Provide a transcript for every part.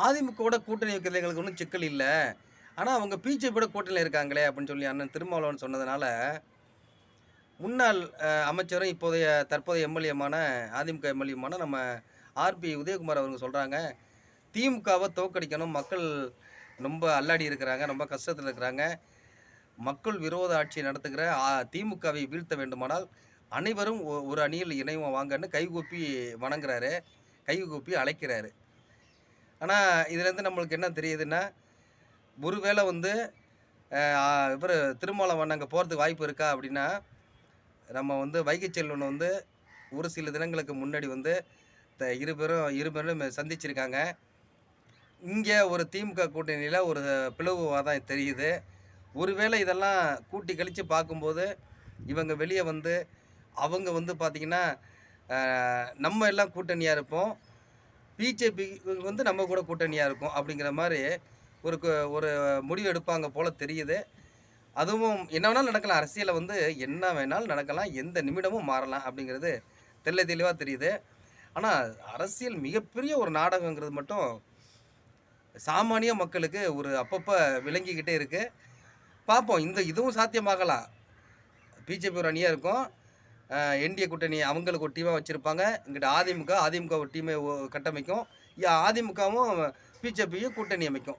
அதிமுகவோட கூட்டணி வைக்கிறதுல எங்களுக்கு ஒண்ணும் சிக்கல் இல்ல. ஆனா அவங்க பிஜேபியோட கூட்டணியில இருக்காங்களே அப்படின்னு சொல்லி அண்ணன் திருமாவளவன் சொன்னதுனால, முன்னாள் அமைச்சரும் தற்போதைய எம்எல்ஏமான அதிமுக எம்எல்ஏமான நம்ம ஆர்பி உதயகுமார் அவங்க சொல்றாங்க, திமுகவ தோற்கடிக்கணும். மக்கள் ரொம்ப அல்லாடி இருக்கிறாங்க. ரொம்ப கஷ்டத்துல இருக்கிறாங்க. மக்கள் விரோத ஆட்சி நடத்துகிற திமுகவை வீழ்த்த வேண்டுமானால், அனைவரும் ஒரு அணியில் இணைவோம் வாங்கன்னு கைகூப்பி வணங்குறாரு. கைகூப்பி அழைக்கிறாரு. ஆனா, இதுலேருந்து நம்மளுக்கு என்ன தெரியுதுன்னா, ஒருவேளை வந்து இவரு திருமாவளவன் அங்க போறதுக்கு வாய்ப்பு இருக்கா? அப்படின்னா, நம்ம வந்து வைகை செல்வன் வந்து ஒரு சில தினங்களுக்கு முன்னாடி வந்து இருவரும் சந்திச்சிருக்காங்க. இங்க ஒரு திமுக கூட்டணியில ஒரு பிளவுவாதம் தெரியுது. ஒருவேளை இதெல்லாம் கூட்டி கழிச்சு பார்க்கும்போது, இவங்க வெளிய வந்து, அவங்க வந்து பார்த்தீங்கன்னா, நம்ம எல்லாம் கூட்டணியா இருப்போம். பிஜேபி வந்து நம்ம கூட கூட்டணியா இருக்கும். அப்படிங்கிற மாரி ஒரு முடிவு எடுப்பாங்க போல தெரியுது. அதுவும் என்ன வேணாலும் நடக்கலாம். அரசியல்ல வந்து என்ன வேணாலும் நடக்கலாம். எந்த நிமிடமும் மாறலாம் அப்படிங்கிறது தெளிவா தெரியுது. ஆனா, அரசியல் மிகப்பெரிய ஒரு நாடகங்கிறது மட்டும் சாமானிய மக்களுக்கு ஒரு அப்பப்ப விளங்கிக்கிட்டே இருக்கு. பார்ப்போம். இதுவும் சாத்தியமாகலாம். பிஜேபி ஒரு அணியா இருக்கும். என்டிஏ கூட்டணி அவங்களுக்கு ஒரு டீமா வச்சிருப்பாங்க. இங்கிட்டு அதிமுக ஒரு டீமை கட்டமைக்கும். அதிமுகவும் பிஜேபியும் கூட்டணி அமைக்கும்.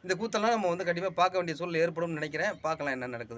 இந்த கூத்தெல்லாம் நம்ம வந்து கண்டிப்பா பார்க்க வேண்டிய சூழல் ஏற்படும்னு நினைக்கிறேன். பார்க்கலாம் என்ன நடக்குது.